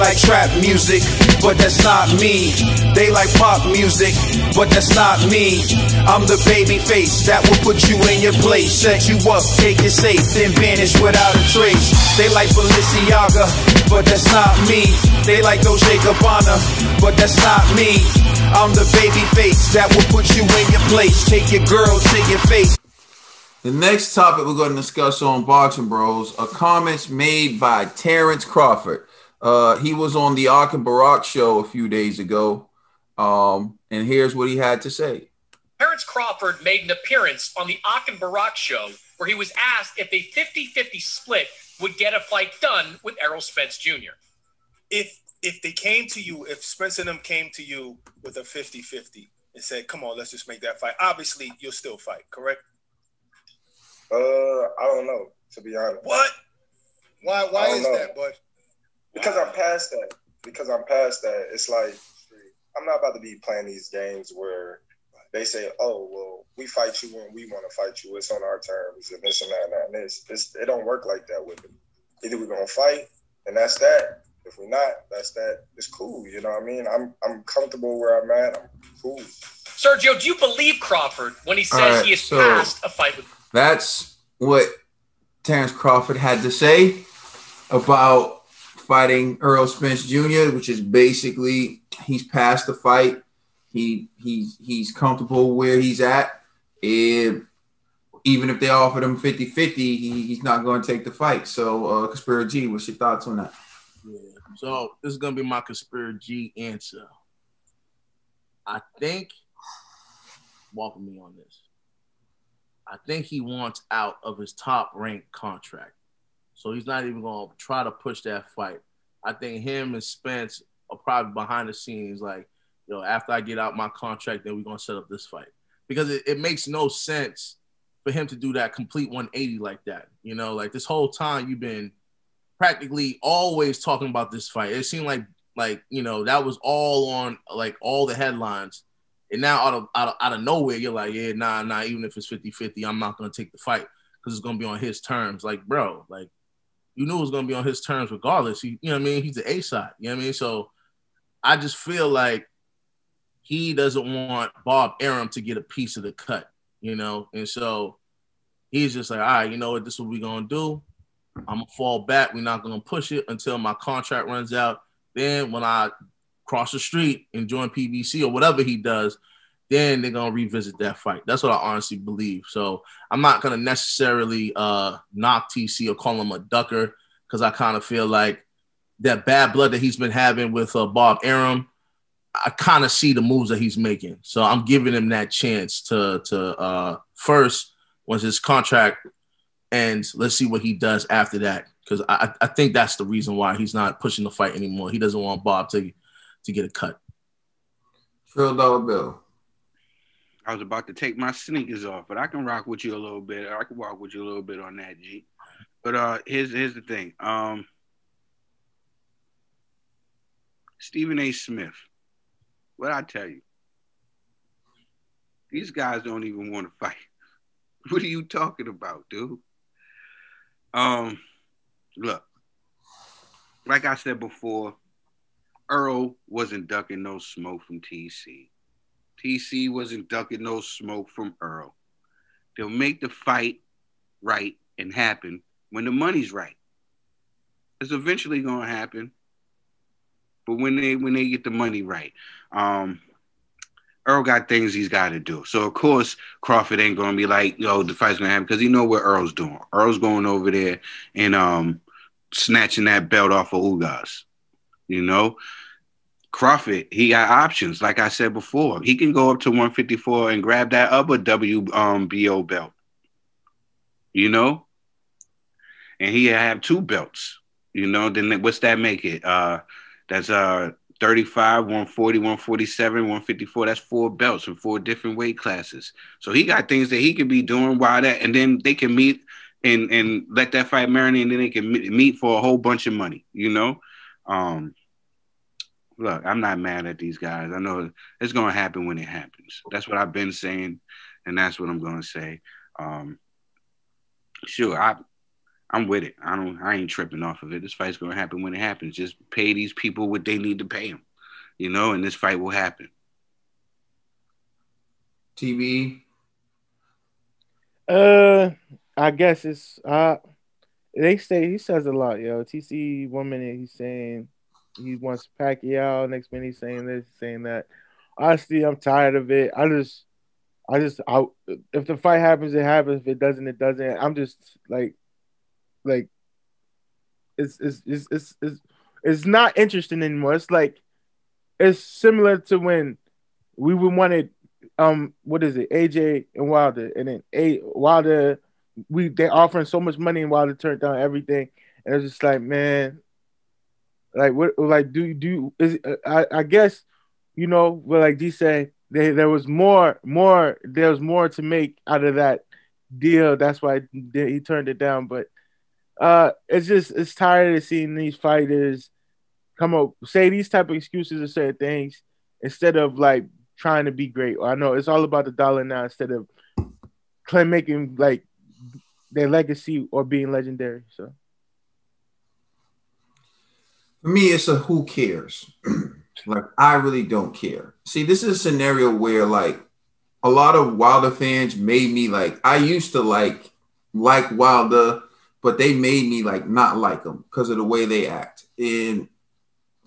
like trap music, but that's not me. They like pop music, but that's not me. I'm the baby face that will put you in your place, set you up, take it safe, then vanish without a trace. They like Balenciaga, but that's not me. They like Dolce & Gabbana, but that's not me. I'm the baby face that will put you in your place, take your girl to your face. The next topic we're going to discuss on Boxing Bros are comments made by Terence Crawford. He was on the Arum Barack show a few days ago, and here's what he had to say. Terence Crawford made an appearance on the Arum Barack show where he was asked if a 50-50 split would get a fight done with Errol Spence Jr. If they came to you, if Spence and them came to you with a 50-50 and said, come on, let's just make that fight, obviously you'll still fight, correct? I don't know, to be honest. What? Why is that, bud? Because I'm past that. It's like, I'm not about to be playing these games where they say, oh, well, we fight you when we want to fight you. It's on our terms and this and that and that. And this. It don't work like that with it. Either we're going to fight, and that's that. If we're not, that's that. It's cool, you know what I mean? I'm comfortable where I'm at. I'm cool. Sergio, do you believe Crawford when he says he has passed a fight with... That's what Terence Crawford had to say about fighting Errol Spence Jr., which is basically he's passed the fight. He's comfortable where he's at. Even if they offered him 50-50, he's not going to take the fight. So, Conspiracy G, what's your thoughts on that? Yeah. So this is going to be my Conspiracy G answer. I think, walk with me on this. I think he wants out of his top-ranked contract. So he's not even going to try to push that fight. I think him and Spence are probably behind the scenes like, yo, after I get out my contract, then we're going to set up this fight. Because it makes no sense for him to do that complete 180 like that. You know, like this whole time you've been practically always talking about this fight. It seemed like you know, that was all on like all the headlines. And now out of nowhere, you're like, yeah, nah, even if it's 50-50, I'm not going to take the fight because it's going to be on his terms. Like, bro, like, you knew it was going to be on his terms regardless. You know what I mean? He's the A-side. You know what I mean? So I just feel like he doesn't want Bob Arum to get a piece of the cut, you know? And so he's just like, all right, you know what? This is what we're going to do. I'm going to fall back. We're not going to push it until my contract runs out. Then when I cross the street and join PBC or whatever he does, then they're going to revisit that fight. That's what I honestly believe. So I'm not going to necessarily knock TC or call him a ducker because I kind of feel like that bad blood that he's been having with Bob Arum, I kind of see the moves that he's making. So I'm giving him that chance to first, once his contract ends, let's see what he does after that. Because I think that's the reason why he's not pushing the fight anymore. He doesn't want Bob to get a cut. $12 bill. I was about to take my sneakers off, but I can rock with you a little bit. I can walk with you a little bit on that, G. But here's the thing. Stephen A. Smith, what I tell you, these guys don't even want to fight. What are you talking about, dude? Look, like I said before, Earl wasn't ducking no smoke from TC. TC wasn't ducking no smoke from Earl. They'll make the fight right and happen when the money's right. It's eventually gonna happen, but when they get the money right, Earl got things he's got to do. So of course Crawford ain't gonna be like, yo, the fight's gonna happen because he know what Earl's doing. Earl's going over there and snatching that belt off of Ugas, you know. Crawford, he got options. Like I said before, he can go up to 154 and grab that other WBO belt, you know, and he have two belts, you know. Then what's that make it? That's 35, 140, 147, 154. That's 4 belts in 4 different weight classes. So he got things that he could be doing while that, and then they can meet and let that fight marinate, and then they can meet for a whole bunch of money, you know. Look, I'm not mad at these guys. I know it's going to happen when it happens. That's what I've been saying, and that's what I'm going to say. Sure, I'm with it. I ain't tripping off of it. This fight's gonna happen when it happens. Just pay these people what they need to pay them, and this fight will happen. TB. I guess it's he says a lot, yo. TC 1 minute he's saying he wants Pacquiao, next minute he's saying this, saying that. Honestly, I'm tired of it. If the fight happens, it happens. If it doesn't, it doesn't. I'm just like it's not interesting anymore. It's like it's similar to when we wanted what is it, AJ and Wilder, and then Wilder they're offering so much money and Wilder turned down everything, and it's just like, man, like what, like do is I guess but like D said, there was more to make out of that deal. That's why he turned it down. But it's tired of seeing these fighters come up say these type of excuses or certain things instead of like trying to be great. I know it's all about the dollar now instead of making like their legacy or being legendary. So for me, it's a who cares. Like, I really don't care. See, this is a scenario where like a lot of Wilder fans made me like, I used to like Wilder, but they made me like not like him because of the way they act. And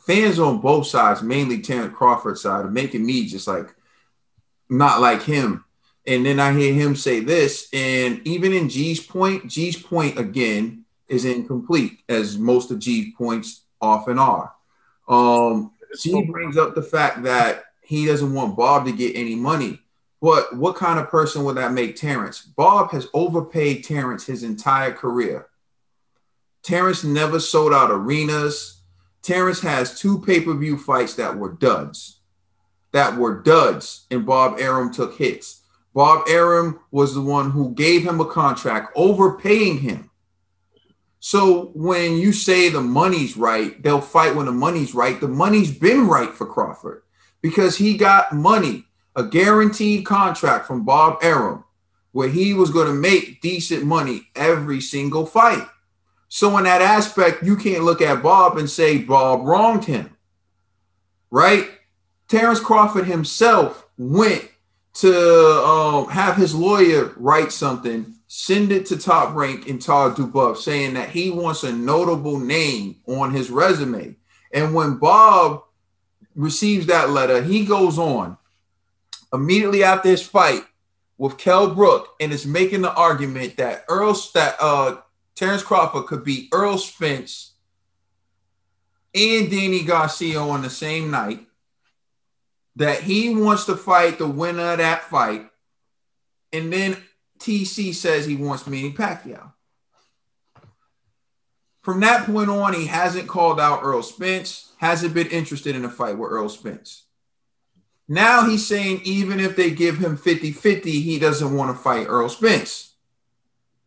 fans on both sides, mainly Terence Crawford's side, are making me just like not like him. And then I hear him say this, and even in G's point again is incomplete, as most of G's points often are. G brings up the fact that he doesn't want Bob to get any money. But what kind of person would that make Terence? Bob has overpaid Terence his entire career. Terence never sold out arenas. Terence has 2 pay-per-view fights that were duds. And Bob Arum took hits. Bob Arum was the one who gave him a contract, overpaying him. So when you say the money's right, they'll fight when the money's right. The money's been right for Crawford because he got money, a guaranteed contract from Bob Arum, where he was going to make decent money every single fight. So in that aspect, you can't look at Bob and say Bob wronged him, right? Terence Crawford himself went to have his lawyer write something, send it to Top Rank and Todd Dubuff, saying that he wants a notable name on his resume. And when Bob receives that letter, he goes on immediately after his fight with Kell Brook and is making the argument that Terence Crawford could beat Errol Spence and Danny Garcia on the same night, that he wants to fight the winner of that fight, and then TC says he wants Manny Pacquiao. From that point on, he hasn't called out Errol Spence, hasn't been interested in a fight with Errol Spence. Now he's saying even if they give him 50-50, he doesn't want to fight Errol Spence.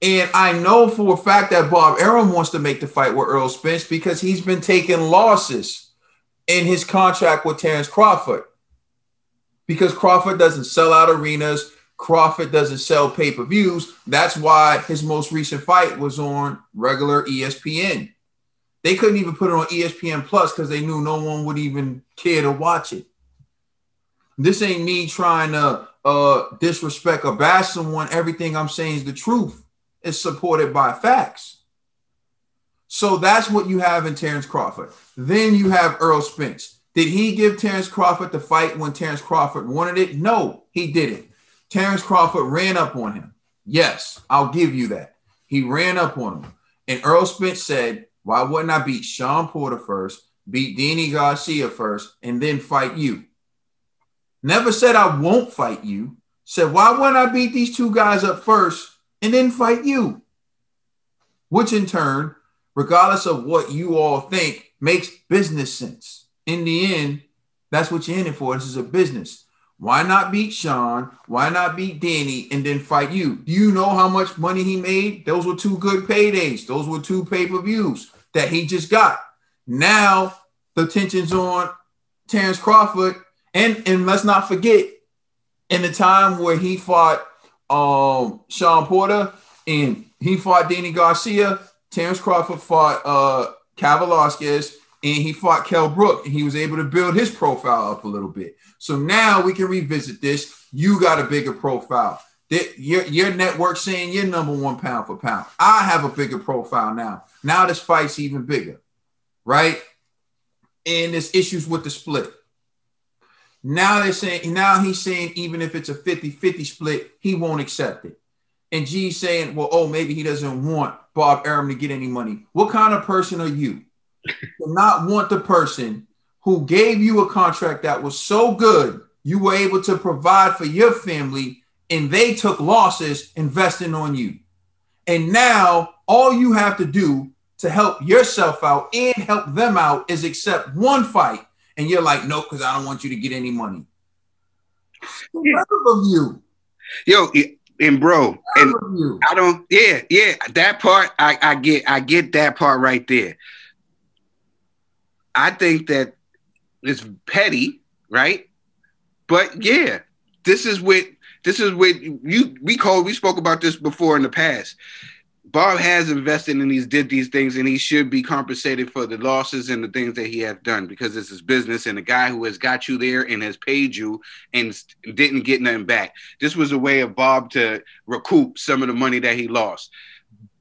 And I know for a fact that Bob Arum wants to make the fight with Errol Spence because he's been taking losses in his contract with Terence Crawford. Because Crawford doesn't sell out arenas, Crawford doesn't sell pay-per-views. That's why his most recent fight was on regular ESPN. They couldn't even put it on ESPN Plus because they knew no one would even care to watch it. This ain't me trying to disrespect or bash someone. Everything I'm saying is the truth. It's supported by facts. So that's what you have in Terence Crawford. Then you have Errol Spence. Did he give Terence Crawford the fight when Terence Crawford wanted it? No, he didn't. Terence Crawford ran up on him. Yes, I'll give you that. He ran up on him. And Errol Spence said, why wouldn't I beat Sean Porter first, beat Danny Garcia first, and then fight you? Never said I won't fight you. Said, why wouldn't I beat these 2 guys up first and then fight you? Which in turn, regardless of what you all think, makes business sense. In the end, that's what you're in it for. This is a business. Why not beat Sean? Why not beat Danny and then fight you? Do you know how much money he made? Those were 2 good paydays. Those were 2 pay-per-views that he just got. Now the tension's on Terence Crawford. And let's not forget, in the time where he fought Sean Porter and he fought Danny Garcia, Terence Crawford fought Kavaliauskas, and he fought Kell Brook, and he was able to build his profile up a little bit. So now we can revisit this. You got a bigger profile. Your network saying you're number one pound for pound. I have a bigger profile now. Now this fight's even bigger, right? And there's issues with the split. Now he's saying even if it's a 50-50 split, he won't accept it. And G's saying, well, maybe he doesn't want Bob Arum to get any money. What kind of person are you to not want the person who gave you a contract that was so good, you were able to provide for your family, and they took losses investing on you? And now all you have to do to help yourself out and help them out is accept one fight. And you're like, no, because I don't want you to get any money. Yeah. Of you. Yo, and bro, and I don't, yeah, that part, I get that part right there. I think that it's petty, right? But yeah, this is what we spoke about this before in the past. Bob has invested in did these things, and he should be compensated for the losses and the things that he has done, because it's his business, and the guy who has got you there and has paid you and didn't get nothing back. This was a way of Bob to recoup some of the money that he lost.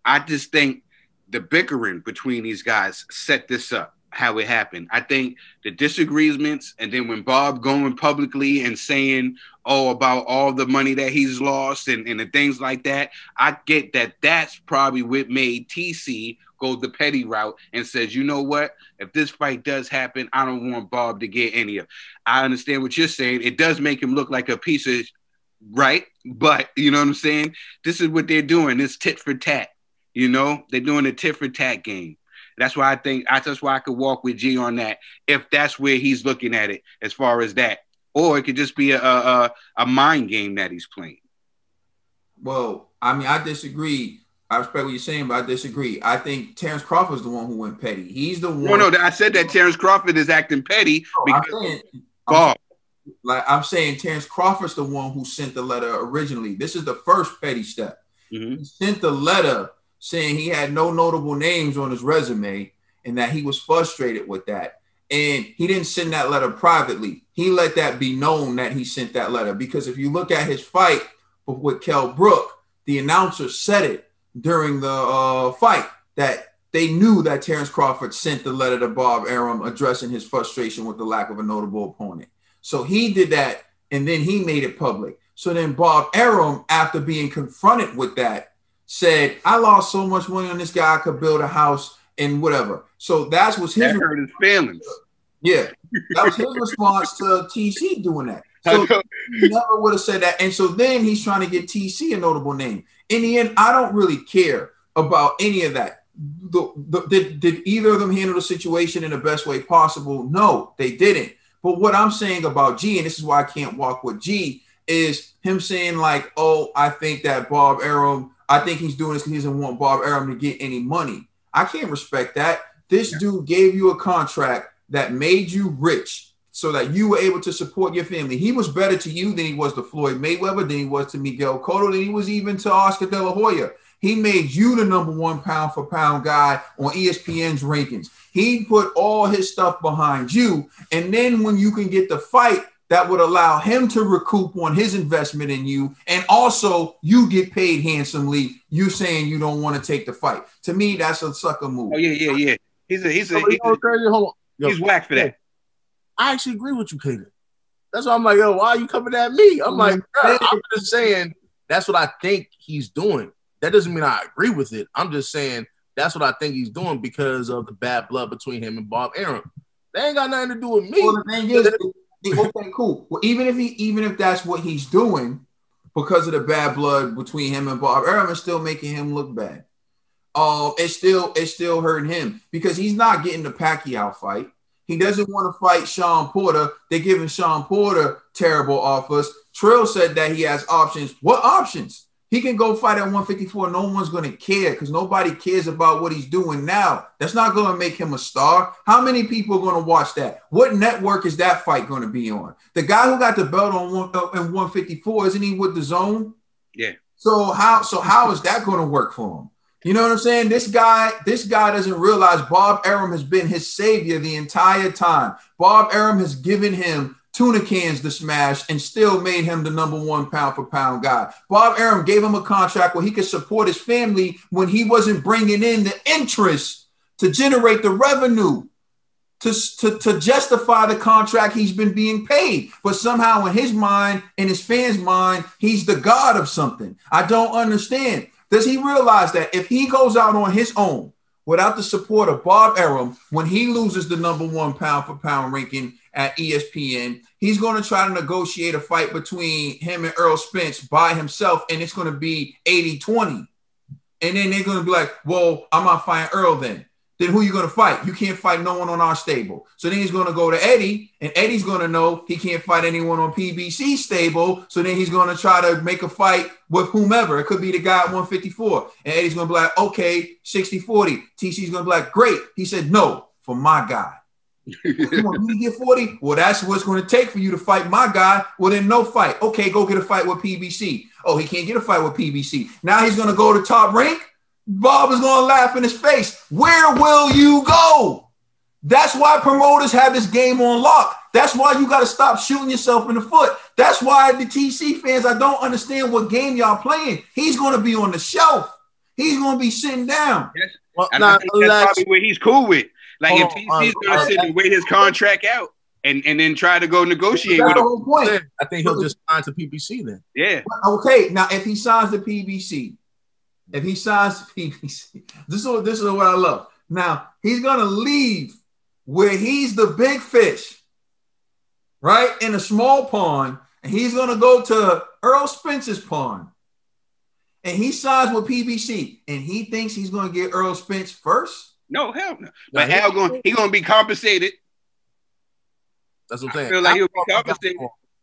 I just think the bickering between these guys set this up, how it happened. I think the disagreements, and then when Bob going publicly and saying, about all the money that he's lost and the things like that, I get that that's probably what made TC go the petty route and says, you know what, if this fight does happen, I don't want Bob to get any of it. I understand what you're saying. It does make him look like a piece of right, but you know what I'm saying? This is what they're doing. It's tit for tat. You know, they're doing a tit for tat game. That's why that's why I could walk with G on that, if that's where he's looking at it as far as that. Or it could just be a mind game that he's playing. Well, I mean, I disagree. I respect what you're saying, but I disagree. I think Terence Crawford's the one who went petty. He's the one. No, I said that Terence Crawford is acting petty because Bob. I'm saying Terence Crawford's the one who sent the letter originally. This is the first petty step. Mm-hmm. He sent the letter saying he had no notable names on his resume and that he was frustrated with that. And he didn't send that letter privately. He let that be known that he sent that letter, because if you look at his fight with Kell Brook, the announcer said it during the fight that they knew that Terence Crawford sent the letter to Bob Arum addressing his frustration with the lack of a notable opponent. So he did that, and then he made it public. So then Bob Arum, after being confronted with that, said, I lost so much money on this guy, I could build a house and whatever. So that was his hurt his feelings. Yeah, that was his response to TC doing that. So he never would have said that. And so then he's trying to get TC a notable name. In the end, I don't really care about any of that. Did either of them handle the situation in the best way possible? No, they didn't. But what I'm saying about G, and this is why I can't walk with G, is him saying like, I think that Bob Arum, I think he's doing this because he doesn't want Bob Arum to get any money. I can't respect that. This dude gave you a contract that made you rich so that you were able to support your family. He was better to you than he was to Floyd Mayweather, than he was to Miguel Cotto, than he was even to Oscar De La Hoya. He made you the number one pound for pound guy on ESPN's rankings. He put all his stuff behind you. And then when you can get the fight, that would allow him to recoup on his investment in you. And also you get paid handsomely. You saying you don't want to take the fight. To me, that's a sucker move. Oh, yeah. He's whack for that. I actually agree with you, Kaden. That's why I'm like, why are you coming at me? I'm like, I'm just saying that's what I think he's doing. That doesn't mean I agree with it. I'm just saying that's what I think he's doing because of the bad blood between him and Bob Arum. They ain't got nothing to do with me. Well, the thing is, okay, cool. Well, even if that's what he's doing because of the bad blood between him and Bob Arum, it's still making him look bad. It's still hurting him because he's not getting the Pacquiao fight. He doesn't want to fight Sean Porter. They're giving Sean Porter terrible offers. Trill said that he has options. What options? He can go fight at 154. No one's going to care because nobody cares about what he's doing now. That's not going to make him a star. How many people are going to watch that? What network is that fight going to be on? The guy who got the belt on 154, isn't he with the Zone? Yeah. So how is that going to work for him? You know what I'm saying? This guy doesn't realize Bob Arum has been his savior the entire time. Bob Arum has given him tuna cans to smash and still made him the #1 pound for pound guy. Bob Arum gave him a contract where he could support his family when he wasn't bringing in the interest to generate the revenue to justify the contract he's been being paid. But somehow in his mind, in his fans' mind, he's the god of something. I don't understand. Does he realize that if he goes out on his own without the support of Bob Arum, when he loses the #1 pound for pound ranking at ESPN, he's going to try to negotiate a fight between him and Errol Spence by himself, and it's going to be 80-20. And then they're going to be like, well, I'm not fighting Earl then. Then who are you going to fight? You can't fight no one on our stable. So then he's going to go to Eddie, and Eddie's going to know he can't fight anyone on PBC's stable. So then he's going to try to make a fight with whomever. It could be the guy at 154. And Eddie's going to be like, okay, 60-40. TC's going to be like, great. He said, no, for my guy. You want me to get 40? Well, that's what it's going to take for you to fight my guy. Well, then no fight. Okay, go get a fight with PBC. Oh, he can't get a fight with PBC. Now he's going to go to Top Rank. Bob is going to laugh in his face. Where will you go? That's why promoters have this game on lock. That's why you got to stop shooting yourself in the foot. That's why the TC fans, I don't understand what game y'all playing. He's going to be on the shelf. He's going to be sitting down. Yes. Well, I think that's probably what he's cool with. Like if TC's going to sit and wait his contract out and then try to go negotiate with him. Point. I think he'll just sign to PBC then. Yeah. Okay, now if he signs to PBC, this is what I love. Now, he's going to leave where he's the big fish, right, in a small pond, and he's going to go to Errol Spence's pond, and he signs with PBC, and he thinks he's going to get Errol Spence first? No, hell no. But he's going to be compensated. That's what I'm saying. I feel like he'll be compensated.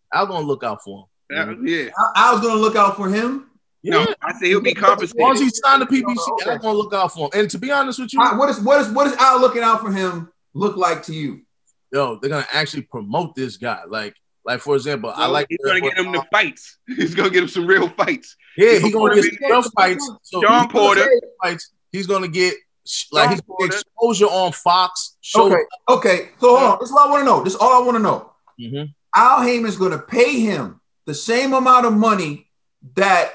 I'm going to look out for him. Yeah. I was going to look out for him. No, I say he'll be compensated. As long as he signed the PBC, I'm gonna look out for him. And to be honest with you, what is Al looking out for him look like to you? Yo, they're gonna actually promote this guy. Like for example, I like he's gonna get him the fights. He's gonna get him some real fights. Yeah, he's gonna get some real fights. So John Porter fights. He's gonna get he's gonna get exposure on Fox. Okay. So hold on. This is what I want to know. This is all I want to know. Mm-hmm. Al Heyman's gonna pay him the same amount of money that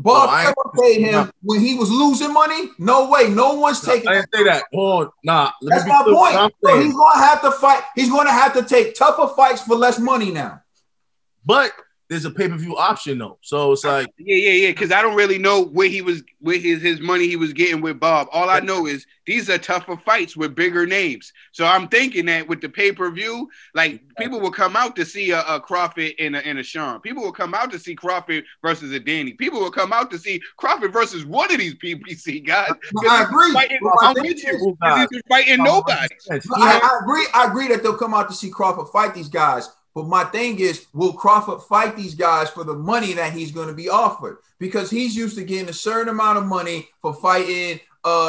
Bob ever paid him when he was losing money. No way. No one's taking. I didn't say that. Oh, nah. That's my point. So he's gonna have to fight. He's gonna have to take tougher fights for less money now. But there's a pay-per-view option though, so it's like yeah. Because I don't really know where he was with his money he was getting with Bob. All I know is these are tougher fights with bigger names. So I'm thinking that with the pay-per-view, like people will come out to see a Crawford and a Sean. People will come out to see Crawford versus a Danny. People will come out to see Crawford versus one of these PPC guys. I agree. I'm with you. He's been fighting nobody. I agree that they'll come out to see Crawford fight these guys. But my thing is, will Crawford fight these guys for the money that he's going to be offered? Because he's used to getting a certain amount of money for fighting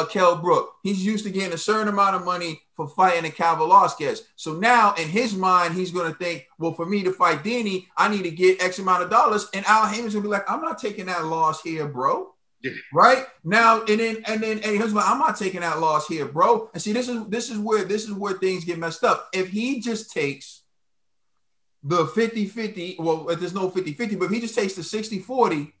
Kell Brook. He's used to getting a certain amount of money for fighting a Cal Velasquez. So now, in his mind, he's going to think, well, for me to fight Danny, I need to get X amount of dollars. And Al Heyman's going to be like, I'm not taking that loss here, bro. Yeah. Right now, and then he's like, I'm not taking that loss here, bro. And see, this is where things get messed up. If he just takes the 50-50, well, there's no 50-50, but if he just takes the 60-40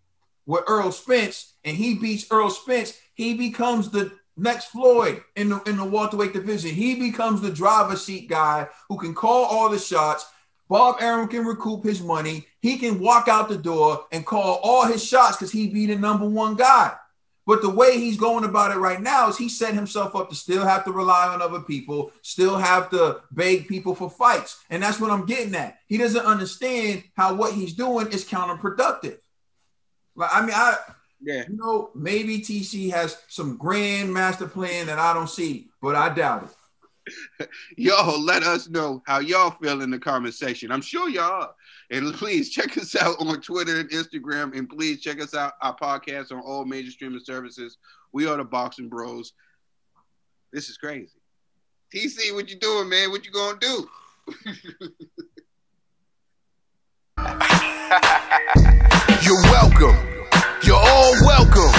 with Errol Spence and he beats Errol Spence, he becomes the next Floyd in the welterweight division. He becomes the driver's seat guy who can call all the shots. Bob Arum can recoup his money. He can walk out the door and call all his shots because he be the #1 guy. But the way he's going about it right now is he set himself up to still have to rely on other people, still have to beg people for fights. And that's what I'm getting at. He doesn't understand how what he's doing is counterproductive. You know, maybe TC has some grand master plan that I don't see, but I doubt it. Y'all let us know how y'all feel in the comment section. I'm sure y'all are. And please check us out on Twitter and Instagram. And please check us out, our podcast on all major streaming services. We are the Boxing Bros. This is crazy. TC, what you doing, man? What you gonna do? You're welcome. You're all welcome.